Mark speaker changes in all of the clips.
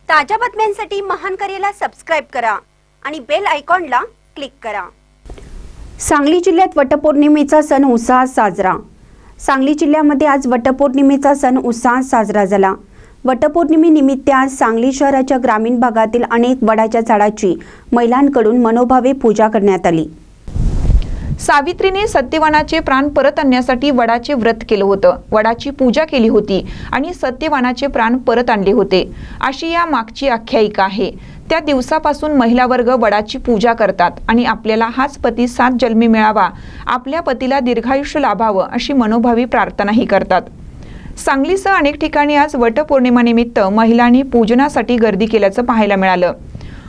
Speaker 1: ताज्या बातम्यांसाठी महान करेला सबस्क्राइब करा आणि बेल आयकॉनला क्लिक करा। सांगली जिल्ह्यात वटपौर्णिमेचा सण उत्साहात साजरा। सांगली जिल्ह्यामध्ये आज वटपौर्णिमेचा सण उत्साहात साजरा झाला। वटपौर्णिमेनिमित्त आज सांगली शहराच्या ग्रामीण भागातील अनेक वडाच्या झाडाची महिलांकडून मनोभावे पूजा करण्यात आली।
Speaker 2: सावित्रीने सत्यवानाचे प्राण परत आणण्यासाठी वडाचे व्रत केले होते, वडाची पूजा केली होती आणि सत्यवानाचे प्राण परत आणले होते, अशी या मागची आख्यायिका आहे। त्या दिवसापासून महिला वर्ग वडाची पूजा करतात आणि आपल्याला हाच पती 7 जन्मी मिळावा, आपल्या पतीला दीर्घायुष्य लाभावं अशी मनोभावी प्रार्थनाही करतात। सांगलीसह अनेक ठिकाणी आज वटपौर्णिमेनिमित्त महिलांनी पूजनासाठी गर्दी केल्याचं पाहायला मिळालं।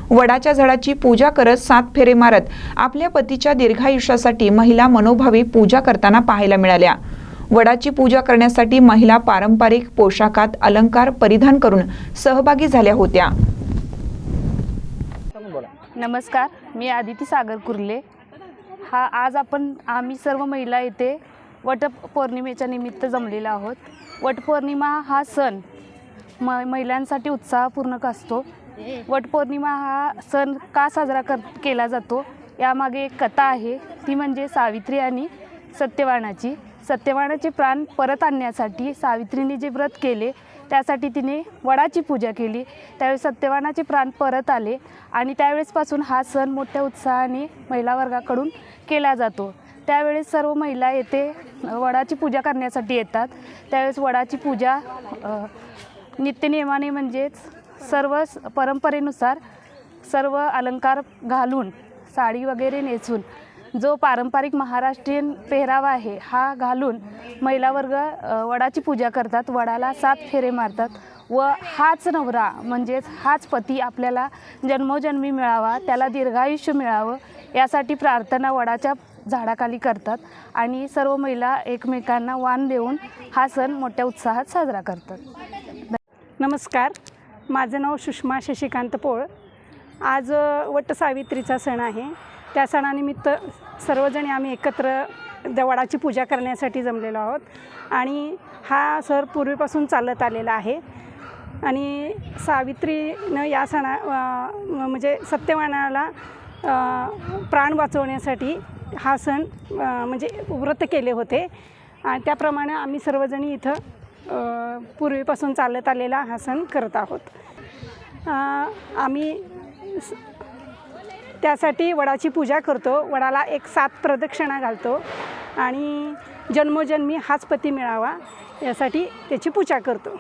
Speaker 2: वडाच्या झाडाची पूजा करत 7 फेरे मारत आपल्या पतीच्या दीर्घायुष्यासाठी महिला मनोभावी पूजा करताना पाहायला मिळाल्या। वडाची पूजा करण्यासाठी महिला पारंपरिक पोशाखात अलंकार परिधान करून सहभागी झाल्या होत्या।
Speaker 3: नमस्कार, मी आदिती सागर कुर्ले। आज आम्ही सर्व महिला येथे वटपौर्णिमेच्या निमित्त जमलेलो आहोत। वटपौर्णिमा हा सण महिलांसाठी उत्साहपूर्ण असतो। वटपौर्णिमा हा सण का साजरा केला जातो यामागे एक कथा आहे, ती म्हणजे सावित्री आणि सत्यवानाची। सत्यवानाचे प्राण परत आणण्यासाठी सावित्रीने जे व्रत केले त्यासाठी तिने वडाची पूजा केली। त्यावेळी सत्यवानाचे प्राण परत आले आणि त्यावेळेसपासून हा सण मोठ्या उत्साहाने महिला वर्गाकडून केला जातो। त्यावेळेस सर्व महिला येथे वडाची पूजा करण्यासाठी येतात। त्यावेळेस वडाची पूजा नित्यनियमाने म्हणजेच सर्व परंपरेनुसार सर्व अलंकार घालून साडी वगैरे नेसून जो पारंपरिक महाराष्ट्रीयन पेहरावा आहे हा घालून महिला वर्ग वडाची पूजा करतात, वडाला 7 फेरे मारतात व हाच नवरा म्हणजेच हाच पती आपल्याला जन्मोजन्मी मिळावा, त्याला दीर्घायुष्य मिळावं यासाठी प्रार्थना वडाच्या झाडाखाली करतात आणि सर्व महिला एकमेकांना वाण देऊन हा सण मोठ्या उत्साहात साजरा करतात।
Speaker 4: नमस्कार, माझं नाव सुषमा शशिकांत पोळ। आज वटसावित्रीचा सण आहे। त्या सणानिमित्त सर्वजणी आम्ही एकत्र वडाची पूजा करण्यासाठी जमलेलो आहोत आणि हा सण पूर्वीपासून चालत आलेला आहे आणि सावित्रीनं या म्हणजे सत्यवानाला प्राण वाचवण्यासाठी हा सण म्हणजे व्रत केले होते आणि त्याप्रमाणे आम्ही सर्वजणी इथं पूर्वीपासून चालत आलेला हा सण करत आहोत। आम्ही त्यासाठी वडाची पूजा करतो, वडाला 7 प्रदक्षिणा घालतो आणि जन्मोजन्मी हाच पती मिळावा यासाठी त्याची पूजा करतो।